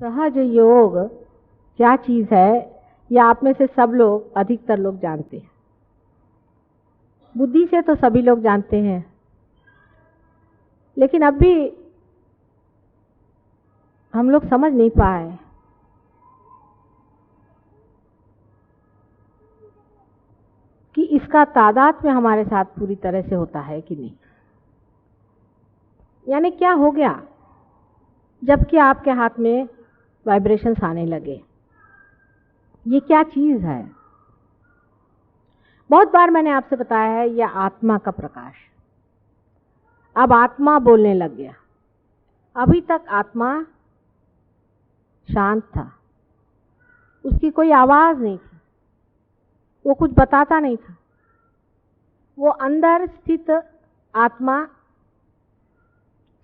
सहज योग क्या चीज़ है, यह आप में से सब लोग, अधिकतर लोग जानते हैं। बुद्धि से तो सभी लोग जानते हैं, लेकिन अब भी हम लोग समझ नहीं पाए कि इसका तादाद में हमारे साथ पूरी तरह से होता है कि नहीं। यानी क्या हो गया जबकि आपके हाथ में वाइब्रेशंस आने लगे, ये क्या चीज़ है। बहुत बार मैंने आपसे बताया है, यह आत्मा का प्रकाश। अब आत्मा बोलने लग गया। अभी तक आत्मा शांत था, उसकी कोई आवाज नहीं थी, वो कुछ बताता नहीं था। वो अंदर स्थित आत्मा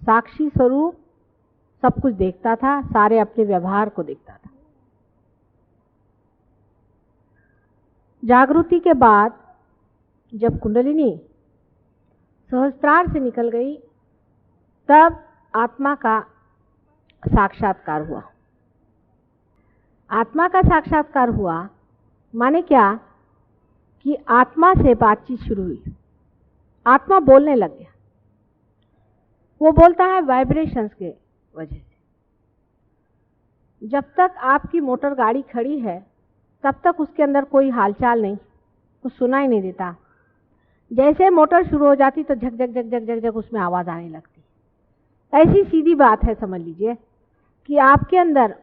साक्षी स्वरूप सब कुछ देखता था, सारे अपने व्यवहार को देखता था। जागृति के बाद जब कुंडलिनी सहस्त्रार से निकल गई, तब आत्मा का साक्षात्कार हुआ। आत्मा का साक्षात्कार हुआ माने क्या कि आत्मा से बातचीत शुरू हुई। आत्मा बोलने लग गया। वो बोलता है वाइब्रेशंस के वजह से। जब तक आपकी मोटर गाड़ी खड़ी है तब तक उसके अंदर कोई हालचाल नहीं, कुछ सुनाई नहीं देता। जैसे मोटर शुरू हो जाती तो झक झक झक झक झक झक उसमें आवाज आने लगती। ऐसी सीधी बात है, समझ लीजिए कि आपके अंदर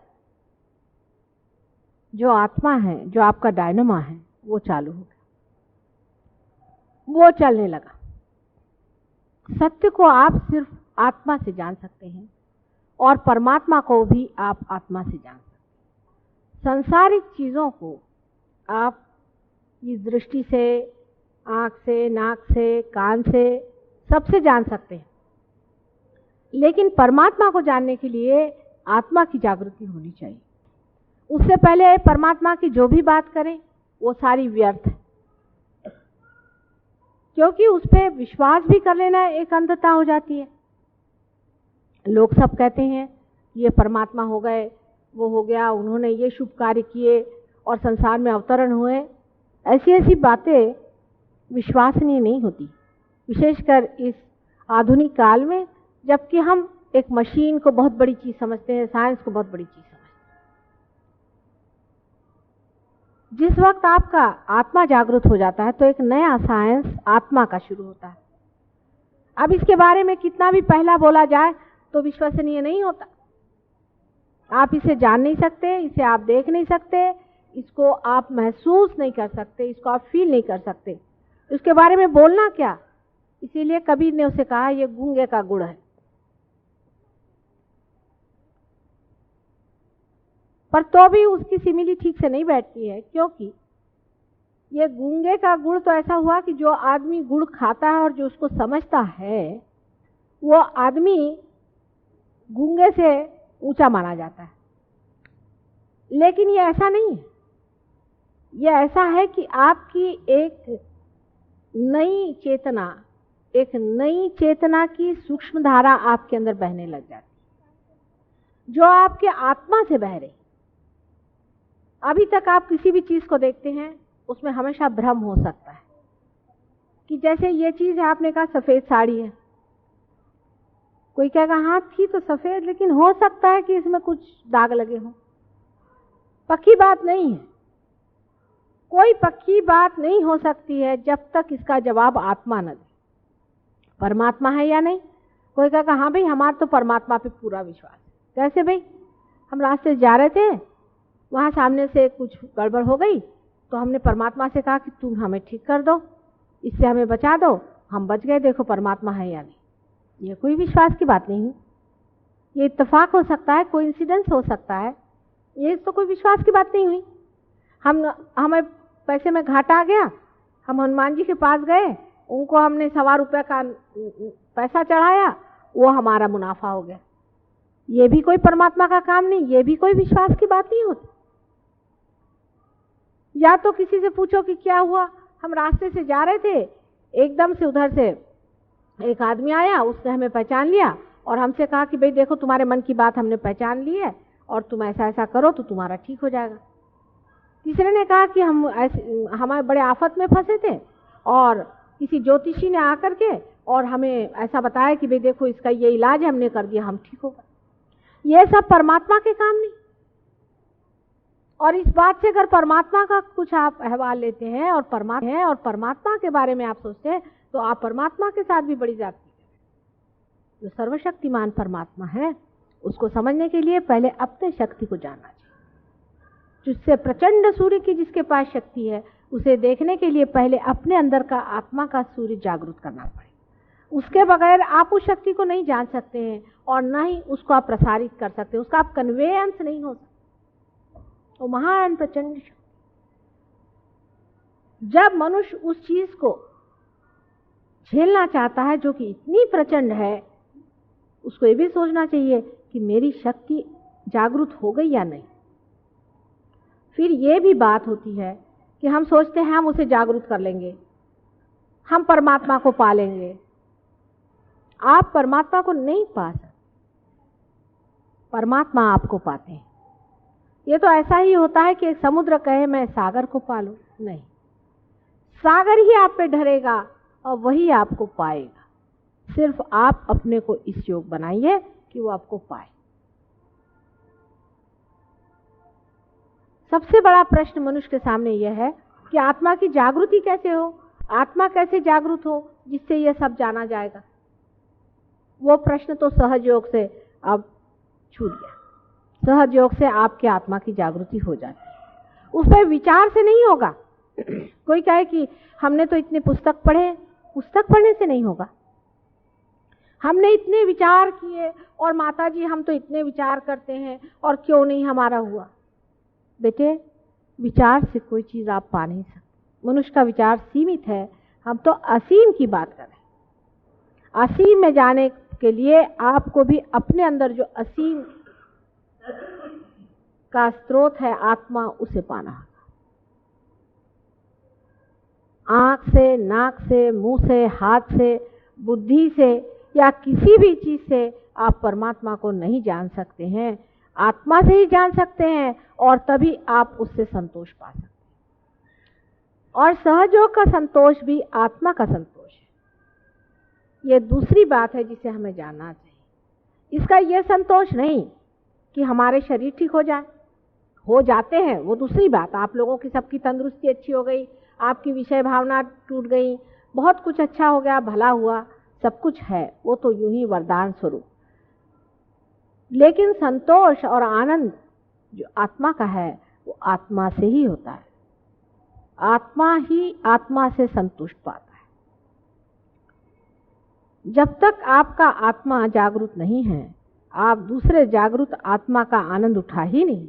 जो आत्मा है, जो आपका डायनामा है, वो चालू हो गया, वो चलने लगा। सत्य को आप सिर्फ आत्मा से जान सकते हैं और परमात्मा को भी आप आत्मा से जान सकते हैं। सांसारिक चीजों को आप इस दृष्टि से, आंख से, नाक से, कान से, सबसे जान सकते हैं, लेकिन परमात्मा को जानने के लिए आत्मा की जागृति होनी चाहिए। उससे पहले परमात्मा की जो भी बात करें वो सारी व्यर्थ है, क्योंकि उस पर विश्वास भी कर लेना एक अंधता हो जाती है। लोग सब कहते हैं ये परमात्मा हो गए, वो हो गया, उन्होंने ये शुभ कार्य किए और संसार में अवतरण हुए। ऐसी ऐसी बातें विश्वसनीय नहीं होती, विशेषकर इस आधुनिक काल में, जबकि हम एक मशीन को बहुत बड़ी चीज समझते हैं, साइंस को बहुत बड़ी चीज समझते हैं। जिस वक्त आपका आत्मा जागृत हो जाता है तो एक नया साइंस आत्मा का शुरू होता है। अब इसके बारे में कितना भी पहला बोला जाए तो विश्वसनीय नहीं होता। आप इसे जान नहीं सकते, इसे आप देख नहीं सकते, इसको आप महसूस नहीं कर सकते, इसको आप फील नहीं कर सकते। इसके बारे में बोलना क्या। इसीलिए कबीर ने उसे कहा यह गूंगे का गुड़ है। पर तो भी उसकी सिमिली ठीक से नहीं बैठती है, क्योंकि ये गूंगे का गुड़ तो ऐसा हुआ कि जो आदमी गुड़ खाता है और जो उसको समझता है, वो आदमी गूंगे से ऊंचा माना जाता है। लेकिन ये ऐसा नहीं है। ये ऐसा है कि आपकी एक नई चेतना की सूक्ष्म धारा आपके अंदर बहने लग जाती है, जो आपके आत्मा से बह रही। अभी तक आप किसी भी चीज को देखते हैं उसमें हमेशा भ्रम हो सकता है कि जैसे ये चीज है, आपने कहा सफेद साड़ी है, कोई कहेगा हाँ थी तो सफेद, लेकिन हो सकता है कि इसमें कुछ दाग लगे हों। पक्की बात नहीं है, कोई पक्की बात नहीं हो सकती है जब तक इसका जवाब आत्मा न दे। परमात्मा है या नहीं। कोई कहेगा हाँ भाई हमारा तो परमात्मा पे पूरा विश्वास है। कैसे भाई, हम रास्ते से जा रहे थे, वहां सामने से कुछ गड़बड़ हो गई तो हमने परमात्मा से कहा कि तुम हमें ठीक कर दो, इससे हमें बचा दो, हम बच गए, देखो परमात्मा है या नहीं। ये कोई विश्वास की बात नहीं है। ये इत्तेफाक हो सकता है, कोइंसिडेंस हो सकता है, ये तो कोई विश्वास की बात नहीं हुई। हमें पैसे में घाटा आ गया, हम हनुमान जी के पास गए, उनको हमने ₹1.25 का पैसा चढ़ाया, वो हमारा मुनाफा हो गया। ये भी कोई परमात्मा का काम नहीं, ये भी कोई विश्वास की बात नहीं होती। या तो किसी से पूछो कि क्या हुआ, हम रास्ते से जा रहे थे, एकदम से उधर से एक आदमी आया, उसने हमें पहचान लिया और हमसे कहा कि भाई देखो तुम्हारे मन की बात हमने पहचान ली है और तुम ऐसा ऐसा करो तो तुम्हारा ठीक हो जाएगा। तीसरे ने कहा कि हमारे बड़े आफत में फंसे थे और किसी ज्योतिषी ने आकर के और हमें ऐसा बताया कि भाई देखो इसका ये इलाज है, हमने कर दिया, हम ठीक हो गए। ये सब परमात्मा के काम नहीं। और इस बात से अगर परमात्मा का कुछ आप अहवाल लेते हैं और परमात्मा के बारे में आप सोचते हैं तो आप परमात्मा के साथ भी बड़ी जाती है। जो सर्वशक्तिमान परमात्मा है उसको समझने के लिए पहले अपने शक्ति को जानना चाहिए। जिससे प्रचंड सूर्य की जिसके पास शक्ति है उसे देखने के लिए पहले अपने अंदर का आत्मा का सूर्य जागृत करना पड़े। उसके बगैर आप उस शक्ति को नहीं जान सकते हैं और न ही उसको आप प्रसारित कर सकते, उसका आप कन्वेयंस नहीं हो सकते। वो महान प्रचंड शक्ति, जब मनुष्य उस चीज को झेलना चाहता है जो कि इतनी प्रचंड है, उसको ये भी सोचना चाहिए कि मेरी शक्ति जागृत हो गई या नहीं। फिर ये भी बात होती है कि हम सोचते हैं हम उसे जागृत कर लेंगे, हम परमात्मा को पा लेंगे। आप परमात्मा को नहीं पा सकते, परमात्मा आपको पाते हैं। ये तो ऐसा ही होता है कि एक समुद्र कहे मैं सागर को पा लूं, नहीं, सागर ही आप पे ढरेगा और वही आपको पाएगा। सिर्फ आप अपने को इस योग बनाइए कि वो आपको पाए। सबसे बड़ा प्रश्न मनुष्य के सामने यह है कि आत्मा की जागृति कैसे हो, आत्मा कैसे जागृत हो जिससे यह सब जाना जाएगा। वो प्रश्न तो सहज योग से अब छूट गया। सहज योग से आपके आत्मा की जागृति हो जाती है, उस पर विचार से नहीं होगा। कोई कहे कि हमने तो इतने पुस्तक पढ़े, पुस्तक पढ़ने से नहीं होगा। हमने इतने विचार किए और माता जी हम तो इतने विचार करते हैं और क्यों नहीं हमारा हुआ। बेटे, विचार से कोई चीज आप पा नहीं सकते। मनुष्य का विचार सीमित है, हम तो असीम की बात कर रहे हैं। असीम में जाने के लिए आपको भी अपने अंदर जो असीम का स्रोत है आत्मा, उसे पाना है। आंख से, नाक से, मुंह से, हाथ से, बुद्धि से या किसी भी चीज से आप परमात्मा को नहीं जान सकते हैं। आत्मा से ही जान सकते हैं और तभी आप उससे संतोष पा सकते हैं। और सहयोग का संतोष भी आत्मा का संतोष है। यह दूसरी बात है जिसे हमें जानना चाहिए। इसका यह संतोष नहीं कि हमारे शरीर ठीक हो जाए, हो जाते हैं, वो दूसरी बात। आप लोगों की सबकी तंदुरुस्ती अच्छी हो गई, आपकी विषय भावना टूट गई, बहुत कुछ अच्छा हो गया, भला हुआ, सब कुछ है, वो तो यूं ही वरदान स्वरूप। लेकिन संतोष और आनंद जो आत्मा का है वो आत्मा से ही होता है। आत्मा ही आत्मा से संतुष्ट पाता है। जब तक आपका आत्मा जागृत नहीं है, आप दूसरे जागृत आत्मा का आनंद उठा ही नहीं।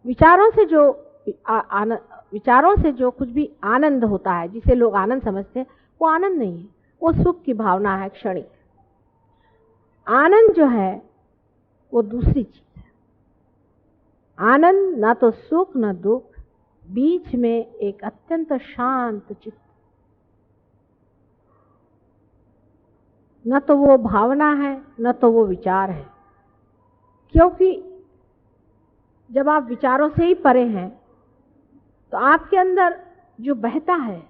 विचारों से जो कुछ भी आनंद होता है, जिसे लोग आनंद समझते हैं, वो आनंद नहीं है, वो सुख की भावना है, क्षणिक। आनंद जो है वो दूसरी चीज है। आनंद ना तो सुख न दुख, बीच में एक अत्यंत शांत चित्त। न तो वो भावना है न तो वो विचार है। क्योंकि जब आप विचारों से ही परे हैं तो आपके अंदर जो बहता है,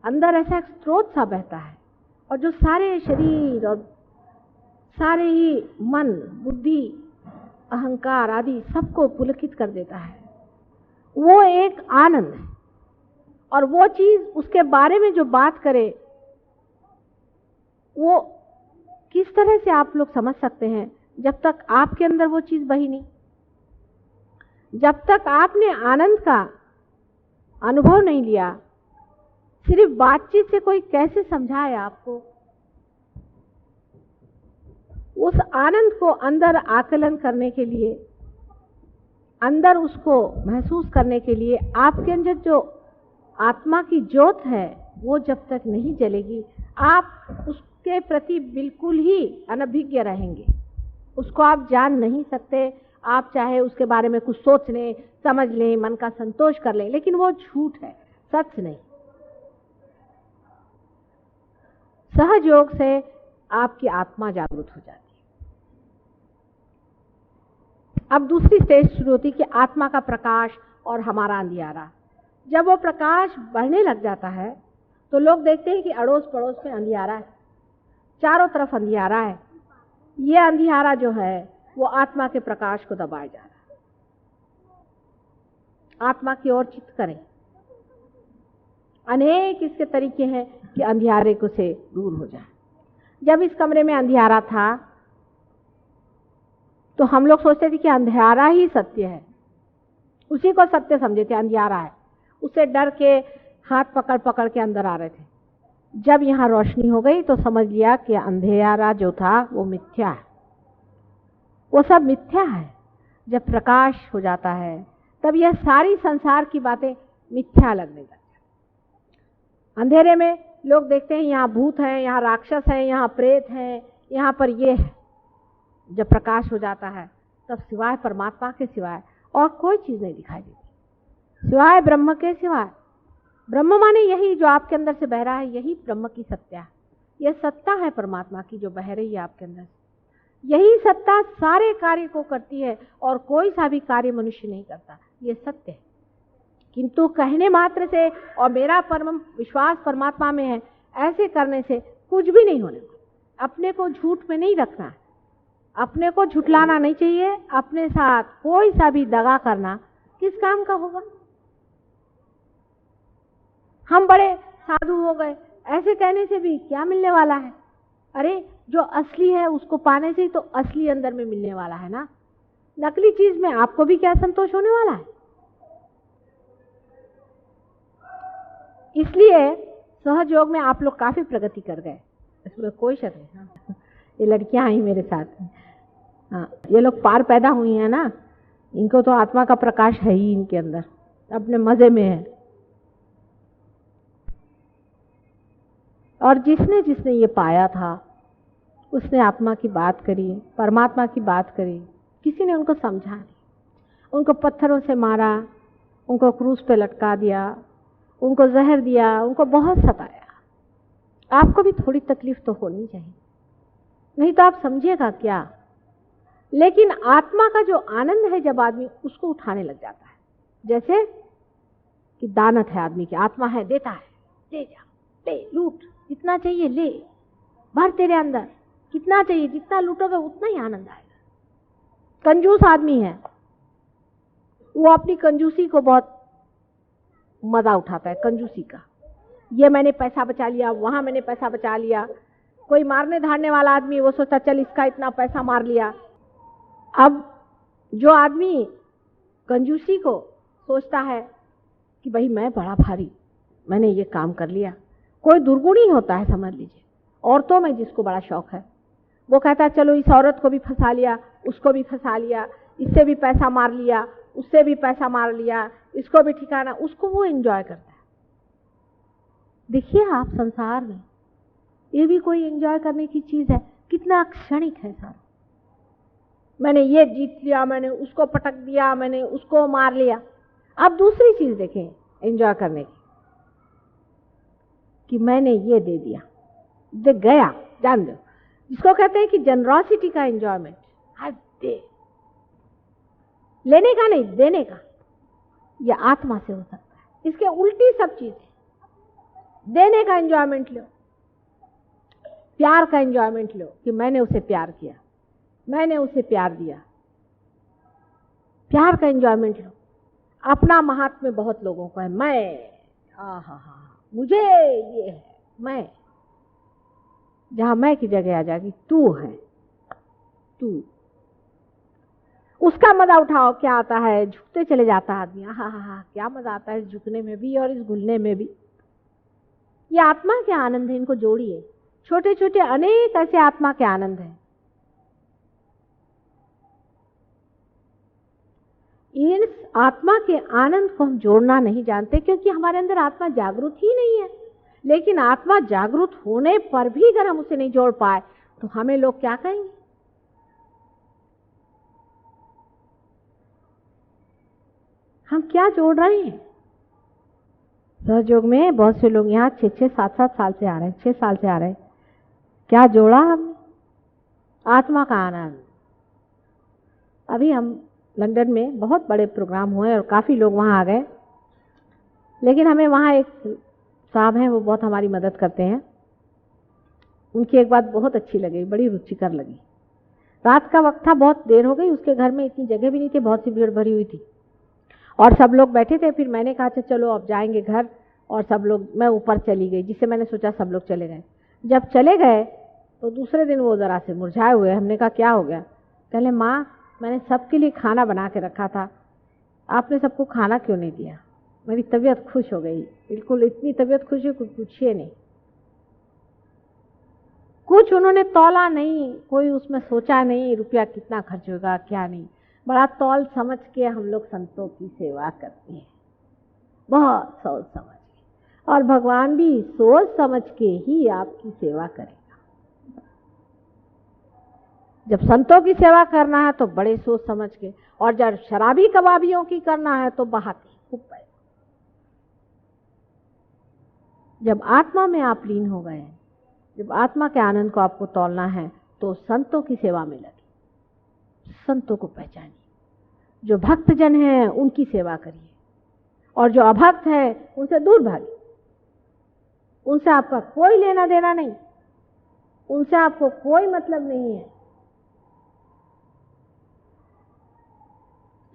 अंदर ऐसा एक स्रोत सा बहता है और जो सारे शरीर और सारे ही मन, बुद्धि, अहंकार आदि सबको पुलकित कर देता है, वो एक आनंद है। और वो चीज, उसके बारे में जो बात करे, वो किस तरह से आप लोग समझ सकते हैं जब तक आपके अंदर वो चीज बही नहीं। जब तक आपने आनंद का अनुभव नहीं लिया, सिर्फ बातचीत से कोई कैसे समझाए आपको। उस आनंद को अंदर आकलन करने के लिए, अंदर उसको महसूस करने के लिए आपके अंदर जो आत्मा की ज्योत है वो जब तक नहीं जलेगी, आप उसके प्रति बिल्कुल ही अनभिज्ञ रहेंगे। उसको आप जान नहीं सकते। आप चाहे उसके बारे में कुछ सोच लें, समझ लें, मन का संतोष कर लें, लेकिन वो झूठ है, सच नहीं। सहज योग से आपकी आत्मा जागृत हो जाती है। अब दूसरी स्टेज शुरू होती कि आत्मा का प्रकाश और हमारा अंधियारा। जब वो प्रकाश बढ़ने लग जाता है तो लोग देखते हैं कि अड़ोस पड़ोस में अंधियारा है, चारों तरफ अंधियारा है। ये अंधियारा जो है वो आत्मा के प्रकाश को दबाए जा रहा है। आत्मा की ओर चित्त करें। अनेक इसके तरीके हैं कि अंधियारे को से दूर हो जाए। जब इस कमरे में अंधियारा था तो हम लोग सोचते थे कि अंधियारा ही सत्य है, उसी को सत्य समझे थे, अंधियारा है। उसे डर के हाथ पकड़ पकड़ के अंदर आ रहे थे। जब यहाँ रोशनी हो गई तो समझ लिया कि अंधियारा जो था वो मिथ्या है, वो सब मिथ्या है। जब प्रकाश हो जाता है तब यह सारी संसार की बातें मिथ्या लगने लगती है। अंधेरे में लोग देखते हैं यहाँ भूत है, यहाँ राक्षस है, यहाँ प्रेत है, यहाँ पर ये है। जब प्रकाश हो जाता है तब सिवाय परमात्मा के सिवाय और कोई चीज नहीं दिखाई देती, सिवाय ब्रह्म के सिवाय। ब्रह्म माने यही जो आपके अंदर से बह रहा है, यही ब्रह्म की सत्ता है। यह सत्ता है परमात्मा की जो बह रही है आपके अंदर से। यही सत्ता सारे कार्य को करती है और कोई सा भी कार्य मनुष्य नहीं करता, ये सत्य है। किंतु कहने मात्र से और मेरा परम विश्वास परमात्मा में है, ऐसे करने से कुछ भी नहीं होने वाला। अपने को झूठ में नहीं रखना है, अपने को झुठलाना नहीं चाहिए। अपने साथ कोई सा भी दगा करना किस काम का होगा। हम बड़े साधु हो गए, ऐसे कहने से भी क्या मिलने वाला है। अरे जो असली है उसको पाने से ही तो असली अंदर में मिलने वाला है ना। नकली चीज में आपको भी क्या संतोष होने वाला है। इसलिए सहयोग में आप लोग काफी प्रगति कर गए, इसमें कोई शक नहीं। हाँ, ये लड़कियां आई मेरे साथ। हाँ, ये लोग पार पैदा हुई हैं ना, इनको तो आत्मा का प्रकाश है ही इनके अंदर, अपने मजे में है। और जिसने जिसने ये पाया था उसने आत्मा की बात करी, परमात्मा की बात करी। किसी ने उनको समझा नहीं, उनको पत्थरों से मारा, उनको क्रूस पे लटका दिया, उनको जहर दिया, उनको बहुत सताया। आपको भी थोड़ी तकलीफ तो होनी चाहिए, नहीं तो आप समझिएगा क्या। लेकिन आत्मा का जो आनंद है जब आदमी उसको उठाने लग जाता है, जैसे कि दानत है आदमी की, आत्मा है, देता है, ले जा, ले, लूट, जितना चाहिए ले, भर तेरे अंदर, कितना चाहिए, जितना लूटोगे उतना ही आनंद आएगा। कंजूस आदमी है, वो अपनी कंजूसी को बहुत मजा उठाता है, कंजूसी का। ये मैंने पैसा बचा लिया, वहां मैंने पैसा बचा लिया। कोई मारने धारने वाला आदमी वो सोचता चल इसका इतना पैसा मार लिया। अब जो आदमी कंजूसी को सोचता है कि भाई मैं बड़ा भारी, मैंने ये काम कर लिया, कोई दुर्गुणी होता है समझ लीजिए। औरतों में जिसको बड़ा शौक है वो कहता है चलो इस औरत को भी फंसा लिया, उसको भी फंसा लिया, इससे भी पैसा मार लिया, उससे भी पैसा मार लिया, इसको भी ठिकाना, उसको वो एंजॉय करता है। देखिए आप संसार में ये भी कोई एंजॉय करने की चीज है, कितना क्षणिक है सारा। मैंने ये जीत लिया, मैंने उसको पटक दिया, मैंने उसको मार लिया। अब दूसरी चीज देखें एंजॉय करने की, कि मैंने ये दे दिया, दे गया, जान दो, जिसको कहते हैं कि जनरॉसिटी का एंजॉयमेंट। हाँ, दे, लेने का नहीं, देने का। ये आत्मा से हो सकता है। इसके उल्टी सब चीजें। देने का एंजॉयमेंट लो, प्यार का एंजॉयमेंट लो कि मैंने उसे प्यार किया, मैंने उसे प्यार दिया, प्यार का एंजॉयमेंट लो। अपना महात्म्य बहुत लोगों को है, मैं, मुझे ये है, मैं। जहां मैं की जगह आ जाएगी तू है, तू। उसका मजा उठाओ। क्या आता है, झुकते चले जाता है आदमी। हाँ, क्या मजा आता है इस झुकने में भी और इस घुलने में भी। ये आत्मा के आनंद है, इनको जोड़िए। छोटे छोटे अनेक ऐसे आत्मा के आनंद हैं। इस आत्मा के आनंद को हम जोड़ना नहीं जानते, क्योंकि हमारे अंदर आत्मा जागरूक ही नहीं है। लेकिन आत्मा जागरूक होने पर भी अगर हम उसे नहीं जोड़ पाए तो हमें लोग क्या कहेंगे। हम क्या जोड़ रहे हैं। सहयोग में बहुत से लोग यहाँ 6-6, 7-7 साल से आ रहे हैं, 6 साल से आ रहे हैं। क्या जोड़ा हमने? आत्मा का आनंद। अभी हम लंदन में बहुत बड़े प्रोग्राम हुए और काफ़ी लोग वहाँ आ गए, लेकिन हमें वहाँ एक साहब हैं, वो बहुत हमारी मदद करते हैं। उनकी एक बात बहुत अच्छी लगी, बड़ी रुचिकर लगी। रात का वक्त था, बहुत देर हो गई, उसके घर में इतनी जगह भी नहीं थी, बहुत सी भीड़ भरी हुई थी और सब लोग बैठे थे। फिर मैंने कहा चलो अब जाएंगे घर, और सब लोग, मैं ऊपर चली गई, जिससे मैंने सोचा सब लोग चले गए। जब चले गए तो दूसरे दिन वो ज़रा से मुरझाए हुए। हमने कहा क्या हो गया? कहले माँ, मैंने सबके लिए खाना बना के रखा था, आपने सबको खाना क्यों नहीं दिया? मेरी तबीयत खुश हो गई, बिल्कुल इतनी तबीयत खुश है कुछ पूछिए नहीं। कुछ उन्होंने तौला नहीं, कोई उसमें सोचा नहीं रुपया कितना खर्च होगा क्या नहीं, बड़ा तौल समझ के हम लोग संतों की सेवा करते हैं, बहुत सोच समझ के, और भगवान भी सोच समझ के ही आपकी सेवा करेगा। जब संतों की सेवा करना है तो बड़े सोच समझ के, और जब शराबी कबाबियों की करना है तो बहाती खूब पैसा। जब आत्मा में आप लीन हो गए, जब आत्मा के आनंद को आपको तौलना है तो संतों की सेवा में लगे, संतों को पहचानिए। जो भक्त जन हैं उनकी सेवा करिए, और जो अभक्त है उनसे दूर भागिए। उनसे आपका कोई लेना देना नहीं, उनसे आपको कोई मतलब नहीं है,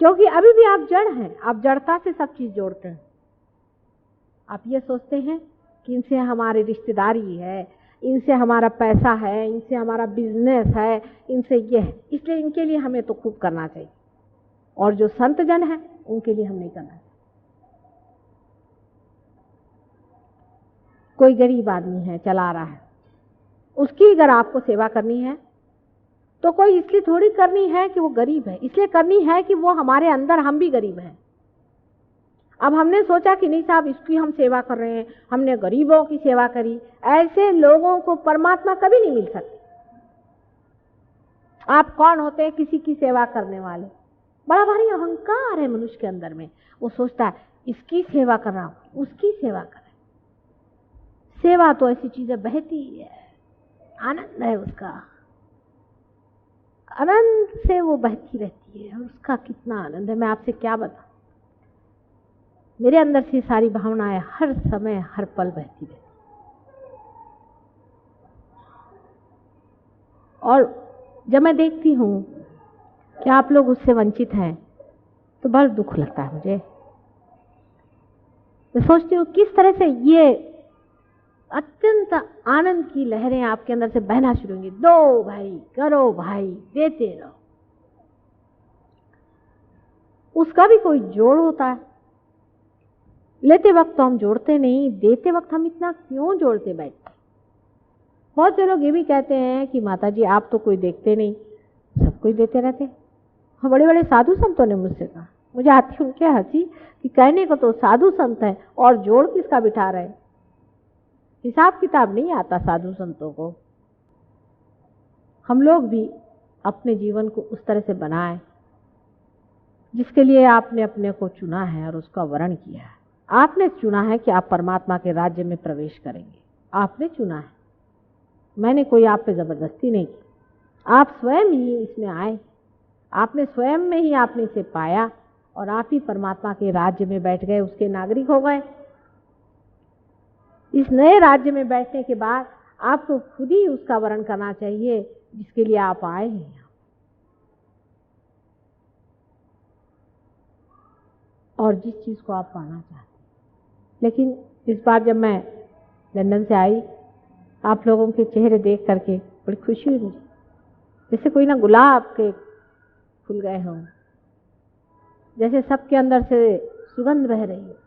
क्योंकि अभी भी आप जड़ हैं। आप जड़ता से सब चीज जोड़ते हैं। आप ये सोचते हैं कि इनसे हमारी रिश्तेदारी है, इनसे हमारा पैसा है, इनसे हमारा बिजनेस है, इनसे ये है, इसलिए इनके लिए हमें तो खूब करना चाहिए, और जो संत जन है उनके लिए हम नहीं करना चाहिए। कोई गरीब आदमी है, चला रहा है, उसकी अगर आपको सेवा करनी है तो कोई इसलिए थोड़ी करनी है कि वो गरीब है, इसलिए करनी है कि वो हमारे अंदर हम भी गरीब हैं। अब हमने सोचा कि नहीं साहब इसकी हम सेवा कर रहे हैं, हमने गरीबों की सेवा करी। ऐसे लोगों को परमात्मा कभी नहीं मिल सकती। आप कौन होते हैं किसी की सेवा करने वाले? बड़ा भारी अहंकार है मनुष्य के अंदर में, वो सोचता है इसकी सेवा कर रहा हूं, उसकी सेवा कर रहा हूं। सेवा तो ऐसी चीजें बहती है, आनंद है उसका, आनंद से वो बहती रहती है, और उसका कितना आनंद है मैं आपसे क्या बताऊं। मेरे अंदर से सारी भावनाएं हर समय हर पल बहती रहती, और जब मैं देखती हूं कि आप लोग उससे वंचित हैं तो बड़ा दुख लगता है मुझे। मैं सोचती हूँ किस तरह से ये अत्यंत आनंद की लहरें आपके अंदर से बहना शुरू होंगी। दो भाई, करो भाई, देते रहो। उसका भी कोई जोड़ होता है। लेते वक्त तो हम जोड़ते नहीं, देते वक्त हम इतना क्यों जोड़ते बैठते। बहुत से लोग ये भी कहते हैं कि माता जी आप तो कोई देखते नहीं, सब कोई देते रहते। हाँ, बड़े बड़े साधु संतों ने मुझसे कहा, मुझे आती उनके हंसी कि कहने को तो साधु संत है और जोड़ किसका बिठा रहे। हिसाब किताब नहीं आता साधु संतों को। हम लोग भी अपने जीवन को उस तरह से बनाएं जिसके लिए आपने अपने को चुना है और उसका वर्ण किया है। आपने चुना है कि आप परमात्मा के राज्य में प्रवेश करेंगे, आपने चुना है। मैंने कोई आप पे जबरदस्ती नहीं की, आप स्वयं ही इसमें आए, आपने स्वयं में ही आपने इसे पाया और आप ही परमात्मा के राज्य में बैठ गए, उसके नागरिक हो गए। इस नए राज्य में बैठने के बाद आपको खुद ही उसका वर्ण करना चाहिए जिसके लिए आप आए हैं। और जिस चीज को आप पाना चाहते हैं। लेकिन इस बार जब मैं लंदन से आई, आप लोगों के चेहरे देख करके बड़ी खुशी हुई मुझे, जैसे कोई ना गुलाब के फूल गए हों, जैसे सबके अंदर से सुगंध बह रही है।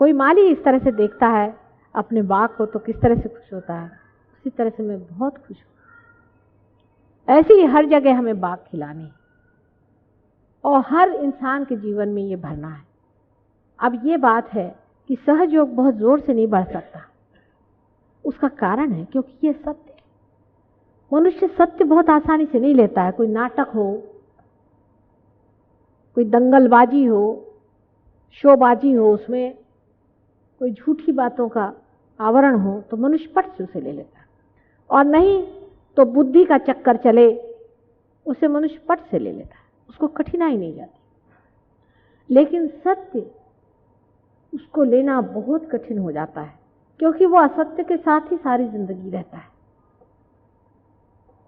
कोई माली इस तरह से देखता है अपने बाग को तो किस तरह से खुश होता है, उसी तरह से मैं बहुत खुश हूँ। ऐसे ही हर जगह हमें बाग खिलाने और हर इंसान के जीवन में ये भरना है। अब ये बात है कि सहयोग बहुत जोर से नहीं बढ़ सकता। उसका कारण है क्योंकि ये सत्य है। मनुष्य सत्य बहुत आसानी से नहीं लेता है। कोई नाटक हो, कोई दंगलबाजी हो, शोबाजी हो, उसमें कोई झूठी बातों का आवरण हो तो मनुष्य पट से उसे ले लेता है, और नहीं तो बुद्धि का चक्कर चले उसे मनुष्य पट से ले लेता है। उसको कठिनाई नहीं जाती। लेकिन सत्य, उसको लेना बहुत कठिन हो जाता है, क्योंकि वो असत्य के साथ ही सारी जिंदगी रहता है।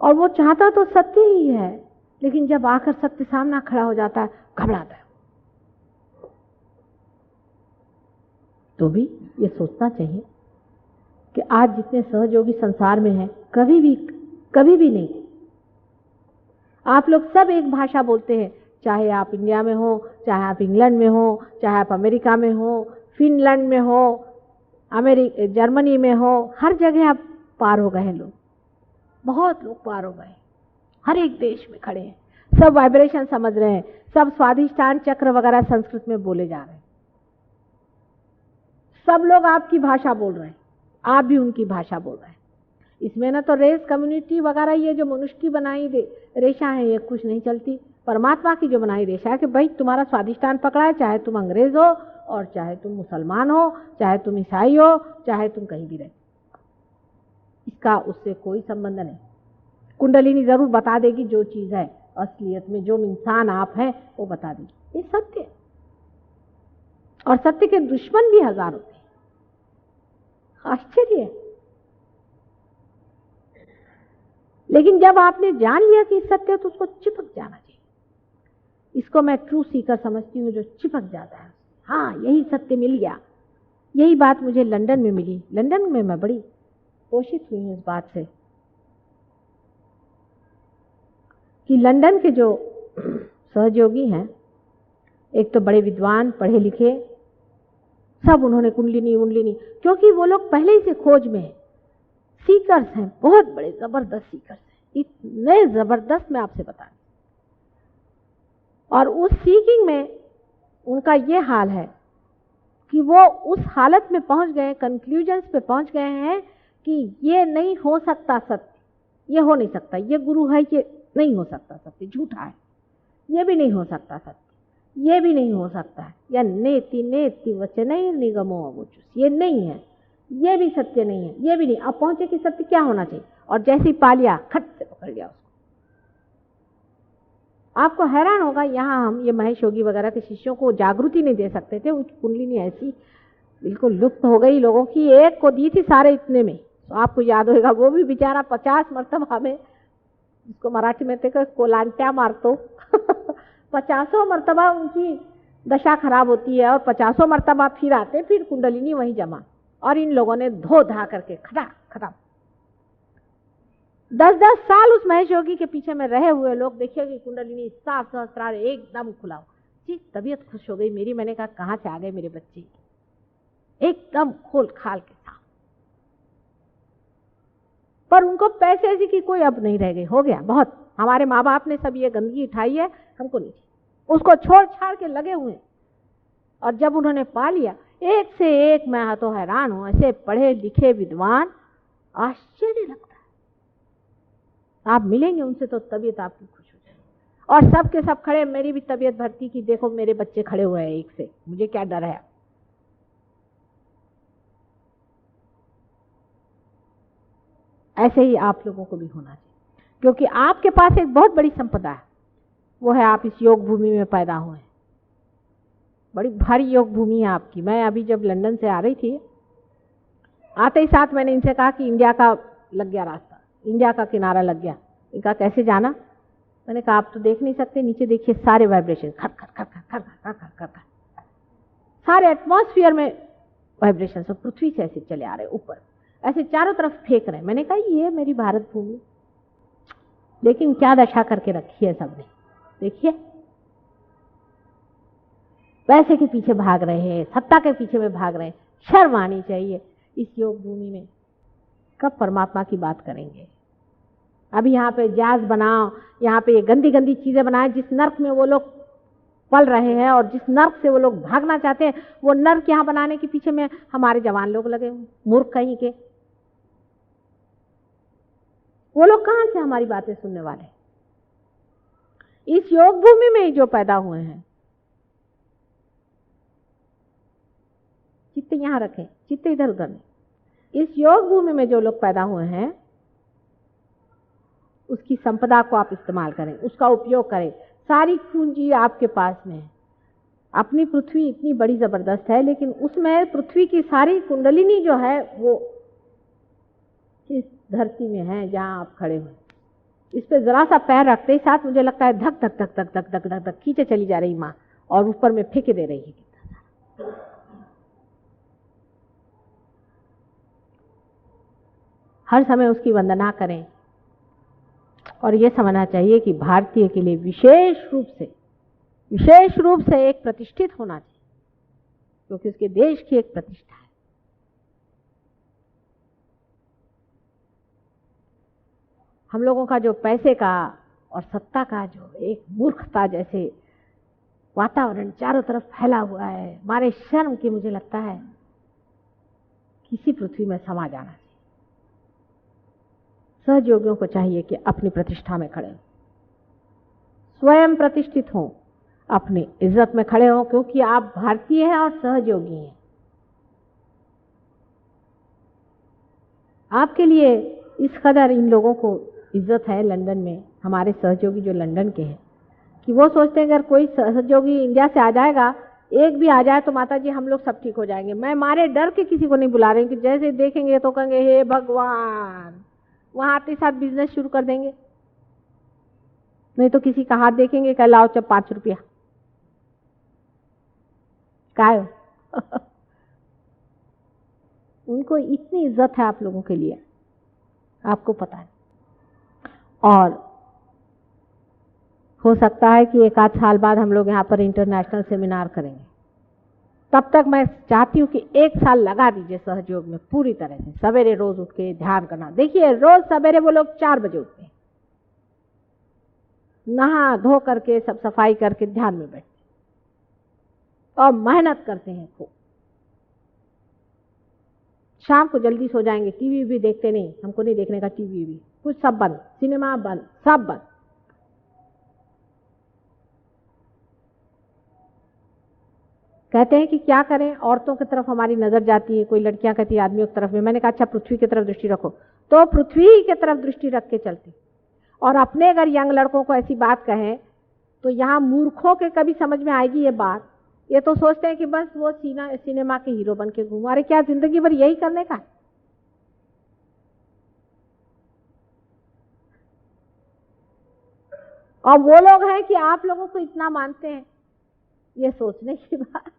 और वो चाहता तो सत्य ही है, लेकिन जब आकर सत्य सामना खड़ा हो जाता है, घबराता है। तो भी ये सोचना चाहिए कि आज जितने सहयोगी संसार में हैं, कभी भी नहीं थे। आप लोग सब एक भाषा बोलते हैं, चाहे आप इंडिया में हो, चाहे आप इंग्लैंड में हो, चाहे आप अमेरिका में हो, फिनलैंड में हो, जर्मनी में हो, हर जगह आप पार हो गए हैं। लोग, बहुत लोग पार हो गए, हर एक देश में खड़े हैं, सब वाइब्रेशन समझ रहे हैं, सब स्वाधिष्ठान चक्र वगैरह संस्कृत में बोले जा रहे हैं। सब लोग आपकी भाषा बोल रहे हैं, आप भी उनकी भाषा बोल रहे हैं। इसमें ना तो रेस कम्युनिटी वगैरह ये जो मनुष्य की बनाई रेशा है, ये कुछ नहीं चलती। परमात्मा की जो बनाई रेशा है कि भाई तुम्हारा स्वाधिष्ठान पकड़ा है, चाहे तुम अंग्रेज हो और चाहे तुम मुसलमान हो, चाहे तुम ईसाई हो, चाहे तुम कहीं भी रहे, इसका उससे कोई संबंध नहीं। कुंडलिनी जरूर बता देगी जो चीज है असलियत में, जो इंसान आप हैं वो बता देगी। ये सत्य है, और सत्य के दुश्मन भी हजार होते हैं। आश्चर्य है। लेकिन जब आपने जान लिया कि सत्य है तो उसको चिपक जाना चाहिए। इसको मैं ट्रू सीकर समझती हूँ, जो चिपक जाता है। हाँ, यही सत्य मिल गया। यही बात मुझे लंदन में मिली। लंदन में मैं बड़ी पोषित हुई हूँ इस बात से कि लंदन के जो सहयोगी हैं, एक तो बड़े विद्वान, पढ़े लिखे, सब उन्होंने कुंडलिनी, क्योंकि वो लोग पहले ही से खोज में हैं, सीकर्स हैं, बहुत बड़े जबरदस्त सीकर्स हैं, इतने जबरदस्त मैं आपसे बता। और उस सीकिंग में उनका ये हाल है कि वो उस हालत में पहुंच गए, कंक्लूजन्स पे पहुंच गए हैं कि ये नहीं हो सकता सत्य, ये हो नहीं सकता, ये गुरु है, ये नहीं हो सकता सत्य, झूठा है, ये भी नहीं हो सकता सत्य, ये भी नहीं हो सकता है, या नेति नेति वचनै निगमो अवोचुस, ये नहीं है, ये भी सत्य नहीं है, ये भी नहीं। अब पहुंचे कि सत्य क्या होना चाहिए, और जैसे ही पा लिया, खट से पकड़ लिया उसको। आपको हैरान होगा, यहाँ हम ये महेश योगी वगैरह के शिष्यों को जागृति नहीं दे सकते थे, उनकी कुंडलिनी ऐसी बिल्कुल लुप्त हो गई लोगों की। एक को दी थी सारे इतने में, तो आपको याद होगा वो भी बेचारा 50 मरतबा में, जिसको मराठी में थे कोलांट्या मारतो 50 मरतबा उनकी दशा खराब होती है, और 50 मरतबा फिर आते, फिर कुंडलिनी वहीं जमा, और इन लोगों ने धो धा करके खत्म। 10-10 साल उस महेश योगी के पीछे में रहे हुए लोग, देखिए कि कुंडलिनी साफ सहस्त्रार एकदम खुला हुआ। जी, तबीयत खुश हो गई मेरी, मैंने कहा कहाँ से आ गए मेरे बच्चे, एकदम खोल खाल के साथ। पर उनको पैसे ऐसी की कोई अब नहीं रह गई, हो गया बहुत, हमारे माँ बाप ने सब ये गंदगी उठाई है, हमको नहीं, उसको छोड़ छाड़ के लगे हुए। और जब उन्होंने पा लिया, एक से एक, मैं तो हैरान हूं, ऐसे पढ़े लिखे विद्वान, आश्चर्य लगता है। आप मिलेंगे उनसे तो तबीयत आपकी खुश हो जाएगी। और सब के सब खड़े, मेरी भी तबीयत भरती कि देखो मेरे बच्चे खड़े हुए हैं एक से, मुझे क्या डर है। ऐसे ही आप लोगों को भी होना चाहिए, क्योंकि आपके पास एक बहुत बड़ी संपदा है, वो है आप इस योग भूमि में पैदा हुए। बड़ी भारी योग भूमि है आपकी। मैं अभी जब लंदन से आ रही थी, आते ही साथ मैंने इनसे कहा कि इंडिया का लग गया रास्ता, इंडिया का किनारा लग गया। इनका कैसे जाना, मैंने कहा आप तो देख नहीं सकते, नीचे देखिए सारे वाइब्रेशन खर खर खर खर खर खर खर खर खर, सारे एटमॉस्फेयर में वाइब्रेशन सब पृथ्वी से ऐसे चले आ रहे ऊपर, ऐसे चारों तरफ फेंक रहे। मैंने कहा ये मेरी भारत भूमि, लेकिन क्या दशा करके रखी है सबने, देखिए पैसे के पीछे भाग रहे हैं, सत्ता के पीछे में भाग रहे हैं। शर्म आनी चाहिए इस योग भूमि में। कब परमात्मा की बात करेंगे। अभी यहाँ पे जैज बनाओ, यहाँ पे ये गंदी गंदी चीजें बनाए, जिस नर्क में वो लोग पल रहे हैं और जिस नर्क से वो लोग भागना चाहते हैं, वो नर्क यहाँ बनाने के पीछे में हमारे जवान लोग लगे हुए, मूर्ख कहीं के। वो लोग कहाँ से हमारी बातें सुनने वाले। इस योग भूमि में ही जो पैदा हुए हैं, चित्त यहाँ रखें, चित्त इधर उधर नहीं। इस योग भूमि में जो लोग पैदा हुए हैं, उसकी संपदा को आप इस्तेमाल करें, उसका उपयोग करें। सारी पूंजी आपके पास में है। अपनी पृथ्वी इतनी बड़ी जबरदस्त है, लेकिन उसमें पृथ्वी की सारी कुंडलिनी जो है वो इस धरती में है जहां आप खड़े हुए। इस पे जरा सा पैर रखते ही साथ मुझे लगता है धक धक धक धक धक धक धक धक खींचे चली जा रही माँ, और ऊपर में फेंके दे रही है। हर समय उसकी वंदना करें, और ये समझना चाहिए कि भारतीय के लिए विशेष रूप से एक प्रतिष्ठित होना चाहिए, क्योंकि उसके देश की एक प्रतिष्ठा है। हम लोगों का जो पैसे का और सत्ता का जो एक मूर्खता जैसे वातावरण चारों तरफ फैला हुआ है, हमारे शर्म की मुझे लगता है किसी पृथ्वी में समा जाना चाहिए। सहयोगियों को चाहिए कि अपनी प्रतिष्ठा में खड़े हों, स्वयं प्रतिष्ठित हों, अपनी इज्जत में खड़े हों, क्योंकि आप भारतीय हैं और सहयोगी हैं। आपके लिए इस कदर इन लोगों को इज्जत है लंदन में, हमारे सहयोगी जो लंदन के हैं, कि वो सोचते हैं अगर कोई सहयोगी इंडिया से आ जाएगा, एक भी आ जाए तो माता जी हम लोग सब ठीक हो जाएंगे। मैं मारे डर के किसी को नहीं बुला रही हूँ कि जैसे देखेंगे तो कहेंगे हे भगवान, वहां आते साथ बिजनेस शुरू कर देंगे। नहीं तो किसी का हाथ देखेंगे, कह लाओ चल 5 रुपया काय। उनको इतनी इज्जत है आप लोगों के लिए, आपको पता है। और हो सकता है कि 1 आध साल बाद हम लोग यहाँ पर इंटरनेशनल सेमिनार करेंगे। तब तक मैं चाहती हूँ कि 1 साल लगा दीजिए सहयोग में पूरी तरह से, सवेरे रोज उठ के ध्यान करना। देखिए रोज सवेरे वो लोग 4 बजे उठते हैं, नहा धो करके सब सफाई करके ध्यान में बैठते और मेहनत करते हैं खूब। शाम को जल्दी सो जाएंगे, टीवी भी देखते नहीं, हमको नहीं देखने का टीवी भी, कुछ सब बंद, सिनेमा बंद, सब बंद। कहते हैं कि क्या करें, औरतों की तरफ हमारी नजर जाती है, कोई लड़कियां कहती है आदमियों की तरफ में। मैंने कहा अच्छा पृथ्वी की तरफ दृष्टि रखो, तो पृथ्वी की तरफ दृष्टि रख के चलते। और अपने अगर यंग लड़कों को ऐसी बात कहें तो यहाँ मूर्खों के कभी समझ में आएगी ये बात। ये तो सोचते हैं कि बस वो सिनेमा के हीरो बन के घूमो। अरे क्या जिंदगी भर यही करने का? और वो लोग हैं कि आप लोगों को इतना मानते हैं, ये सोचने की बात।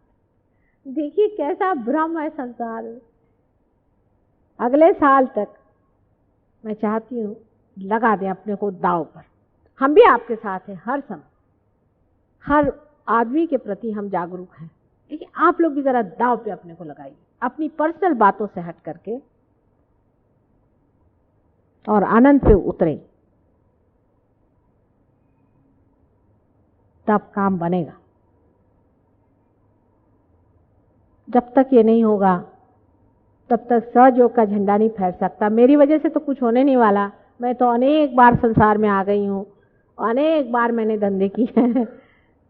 देखिए कैसा भ्रम है संसार में। अगले साल तक मैं चाहती हूँ लगा दें अपने को दांव पर। हम भी आपके साथ हैं हर समय, हर आदमी के प्रति हम जागरूक हैं, लेकिन आप लोग भी जरा दांव पे अपने को लगाइए, अपनी पर्सनल बातों से हट करके, और आनंद पे उतरें, तब काम बनेगा। जब तक ये नहीं होगा तब तक सहयोग का झंडा नहीं फहर सकता। मेरी वजह से तो कुछ होने नहीं वाला। मैं तो अनेक बार संसार में आ गई हूँ, अनेक बार मैंने धंधे किए हैं,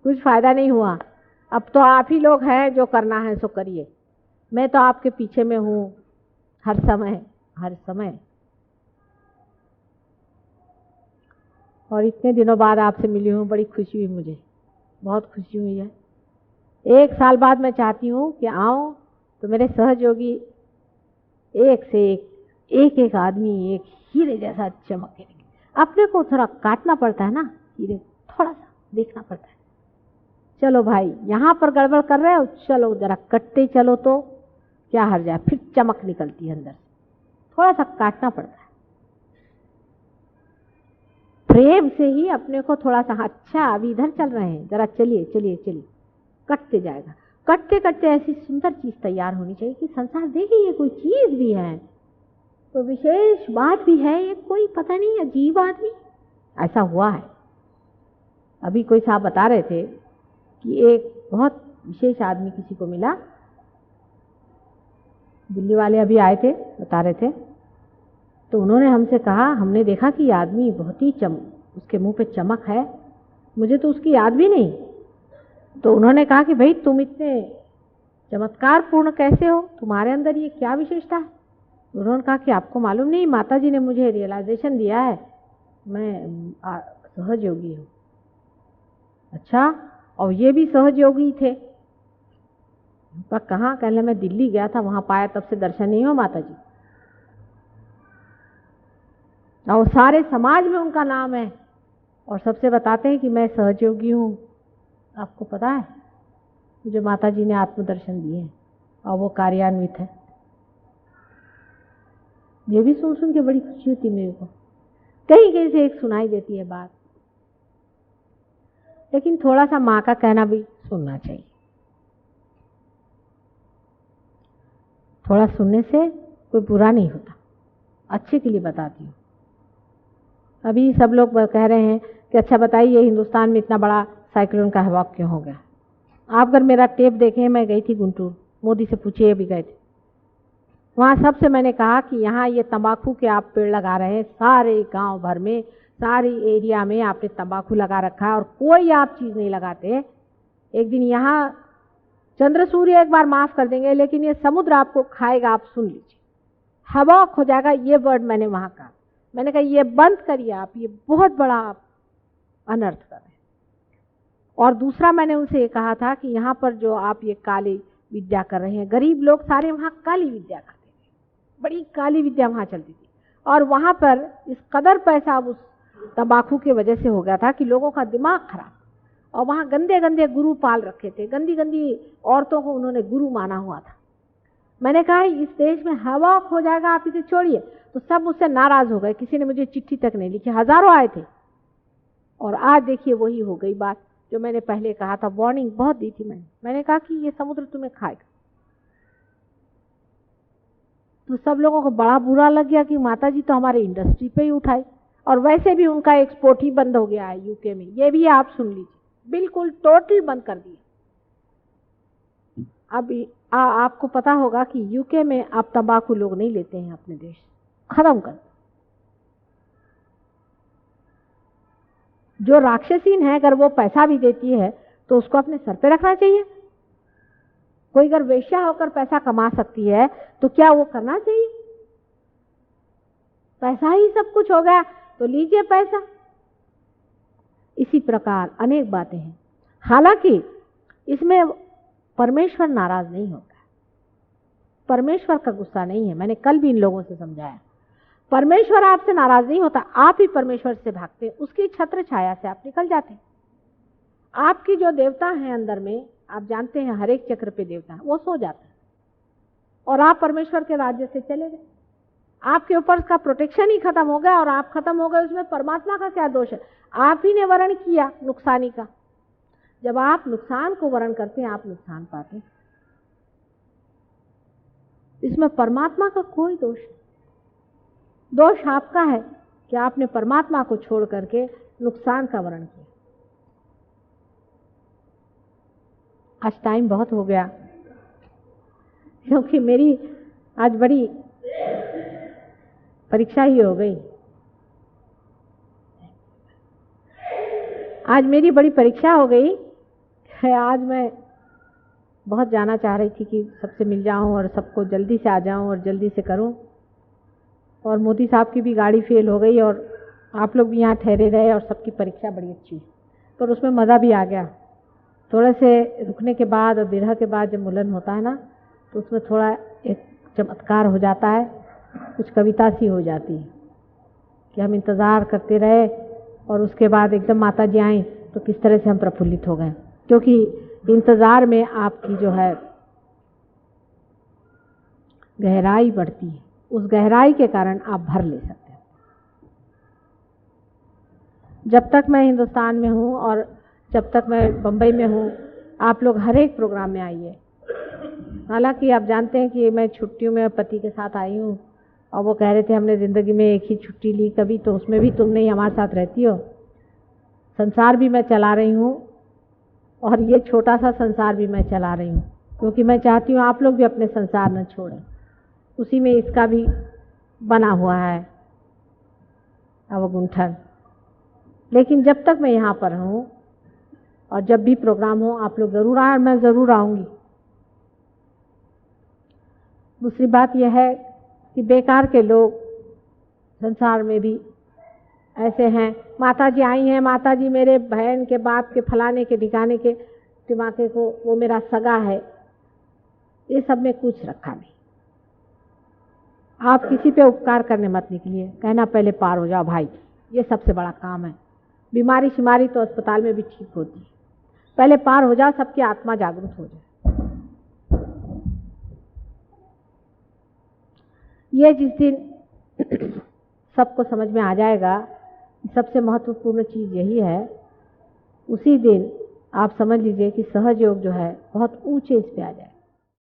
कुछ फायदा नहीं हुआ। अब तो आप ही लोग हैं, जो करना है सो करिए। मैं तो आपके पीछे में हूँ हर समय, हर समय। और इतने दिनों बाद आपसे मिली हूँ, बड़ी खुशी हुई, मुझे बहुत खुशी हुई है। 1 साल बाद मैं चाहती हूँ कि आऊँ तो मेरे सहयोगी एक से एक आदमी एक हीरे जैसा चमके। अपने को थोड़ा काटना पड़ता है ना, हीरे थोड़ा सा देखना पड़ता है। चलो भाई यहाँ पर गड़बड़ कर रहे हो, चलो जरा कटते चलो तो क्या हर जाए, फिर चमक निकलती है अंदर से। थोड़ा सा काटना पड़ता है प्रेम से ही अपने को थोड़ा सा। अच्छा अभी इधर चल रहे हैं, जरा चलिए चलिए चलिए, कटते जाएगा। कटते कटते ऐसी सुंदर चीज तैयार होनी चाहिए कि संसार देखे ये कोई चीज भी है, तो विशेष बात भी है, ये कोई पता नहीं अजीब आदमी। ऐसा हुआ है। अभी कोई साहब बता रहे थे कि एक बहुत विशेष आदमी किसी को मिला, दिल्ली वाले अभी आए थे, बता रहे थे, तो उन्होंने हमसे कहा हमने देखा कि ये आदमी बहुत ही उसके मुंह पे चमक है, मुझे तो उसकी याद भी नहीं। तो उन्होंने कहा कि भाई तुम इतने चमत्कार पूर्ण कैसे हो, तुम्हारे अंदर ये क्या विशेषता है? उन्होंने कहा कि आपको मालूम नहीं, माता जी ने मुझे रियलाइजेशन दिया है, मैं सहयोगी हूँ। अच्छा, और ये भी सहयोगी थे? पर कहाँ? कहने मैं दिल्ली गया था, वहां पाया, तब से दर्शन नहीं हुआ माता जी। और सारे समाज में उनका नाम है, और सबसे बताते हैं कि मैं सहयोगी हूँ। आपको पता है मुझे माता जी ने आत्मदर्शन दिए हैं और वो कार्यान्वित है। ये भी सुन के बड़ी खुशी होती मेरे को। कहीं कहीं से एक सुनाई देती है बात, लेकिन थोड़ा सा माँ का कहना भी सुनना चाहिए। थोड़ा सुनने से कोई बुरा नहीं होता, अच्छे के लिए बताती हूँ। अभी सब लोग कह रहे हैं कि अच्छा बताइए हिंदुस्तान में इतना बड़ा साइक्लोन का हवा क्यों हो गया। आप अगर मेरा टेप देखें, मैं गई थी गुंटूर, मोदी से पूछिए, भी गए थे वहाँ। सबसे मैंने कहा कि यहाँ ये तंबाकू के आप पेड़ लगा रहे हैं, सारे गांव भर में, सारी एरिया में आपने तंबाकू लगा रखा है और कोई आप चीज़ नहीं लगाते। एक दिन यहाँ चंद्र सूर्य एक बार माफ कर देंगे, लेकिन ये समुद्र आपको खाएगा। आप सुन लीजिए, हवा हो जाएगा। ये वर्ड मैंने वहाँ कहा। मैंने कहा ये बंद करिए आप, ये बहुत बड़ा आप अनर्थ कर रहे हैं। और दूसरा मैंने उनसे ये कहा था कि यहाँ पर जो आप ये काली विद्या कर रहे हैं, गरीब लोग सारे वहाँ काली विद्या करते थे, बड़ी काली विद्या वहाँ चलती थी। और वहाँ पर इस कदर पैसा उस तंबाकू की वजह से हो गया था कि लोगों का दिमाग खराब। और वहाँ गंदे गंदे गुरु पाल रखे थे, गंदी गंदी औरतों को उन्होंने गुरु माना हुआ था। मैंने कहा इस देश में हवा हो जाएगा, आप इसे छोड़िए। तो सब मुझसे नाराज हो गए, किसी ने मुझे चिट्ठी तक नहीं लिखी, हजारों आए थे। और आज देखिए वही हो गई बात जो मैंने पहले कहा था। वार्निंग बहुत दी थी मैंने कहा कि ये समुद्र तुम्हें खाएगा। तो सब लोगों को बड़ा बुरा लग गया कि माता जी तो हमारे इंडस्ट्री पे ही उठाई, और वैसे भी उनका एक्सपोर्ट ही बंद हो गया है यूके में। ये भी आप सुन लीजिए, बिल्कुल टोटल बंद कर दिया। अब आपको पता होगा कि यूके में आप तंबाकू लोग नहीं लेते हैं, अपने देश खत्म कर। जो राक्षसीन है, अगर वो पैसा भी देती है तो उसको अपने सर पे रखना चाहिए। कोई अगर वेश्या होकर पैसा कमा सकती है तो क्या वो करना चाहिए? पैसा ही सब कुछ हो गया तो लीजिए पैसा। इसी प्रकार अनेक बातें हैं। हालांकि इसमें परमेश्वर नाराज नहीं होता, परमेश्वर का गुस्सा नहीं है। मैंने कल भी इन लोगों से समझाया, परमेश्वर आपसे नाराज नहीं होता, आप ही परमेश्वर से भागते, उसकी छत्र छाया से आप निकल जाते। आपकी जो देवता हैं अंदर में, आप जानते हैं हर एक चक्र पे देवता है, वो सो जाते हैं और आप परमेश्वर के राज्य से चले गए। आपके ऊपर का प्रोटेक्शन ही खत्म हो गया और आप खत्म हो गए। उसमें परमात्मा का क्या दोष है? आप ही ने वर्ण किया नुकसानी का। जब आप नुकसान को वर्ण करते हैं, आप नुकसान पाते हैं। इसमें परमात्मा का कोई दोष नहीं। दोष आपका है कि आपने परमात्मा को छोड़ करके नुकसान का वर्ण किया। आज टाइम बहुत हो गया, क्योंकि मेरी आज बड़ी परीक्षा ही हो गई। आज मेरी बड़ी परीक्षा हो गई है। आज मैं बहुत जाना चाह रही थी कि सबसे मिल जाऊं और सबको जल्दी से आ जाऊं और जल्दी से करूं। और मोदी साहब की भी गाड़ी फेल हो गई और आप लोग भी यहाँ ठहरे रहे और सबकी परीक्षा बड़ी अच्छी, पर उसमें मज़ा भी आ गया। थोड़े से रुकने के बाद और विरह के बाद जब मिलन होता है ना, तो उसमें थोड़ा एक चमत्कार हो जाता है, कुछ कविता सी हो जाती है कि हम इंतज़ार करते रहे और उसके बाद एकदम माता जी आए तो किस तरह से हम प्रफुल्लित हो गए। क्योंकि इंतज़ार में आपकी जो है गहराई बढ़ती है, उस गहराई के कारण आप भर ले सकते हैं। जब तक मैं हिंदुस्तान में हूँ और जब तक मैं बम्बई में हूँ, आप लोग हर एक प्रोग्राम में आइए। हालांकि आप जानते हैं कि मैं छुट्टियों में पति के साथ आई हूँ और वो कह रहे थे हमने ज़िंदगी में एक ही छुट्टी ली कभी, तो उसमें भी तुम नहीं हमारे साथ रहती हो। संसार भी मैं चला रही हूँ और ये छोटा सा संसार भी मैं चला रही हूँ, क्योंकि मैं चाहती हूँ आप लोग भी अपने संसार न छोड़ें। उसी में इसका भी बना हुआ है अवगुंठन। लेकिन जब तक मैं यहाँ पर हूँ और जब भी प्रोग्राम हो, आप लोग ज़रूर आए, मैं ज़रूर आऊँगी। दूसरी बात यह है कि बेकार के लोग संसार में भी ऐसे हैं, माता जी आई हैं, माता जी मेरे बहन के बाप के फलाने के ठिकाने के टिमाके को, वो मेरा सगा है, ये सब में कुछ रखा नहीं। आप किसी पे उपकार करने मत निकलिए, कहना पहले पार हो जाओ भाई, ये सबसे बड़ा काम है। बीमारी शिमारी तो अस्पताल में भी ठीक होती है, पहले पार हो जाओ, सबकी आत्मा जागरूक हो जाए। ये जिस दिन सबको समझ में आ जाएगा, सबसे महत्वपूर्ण चीज यही है, उसी दिन आप समझ लीजिए कि सहज योग जो है बहुत ऊंचे इस पे आ जाए।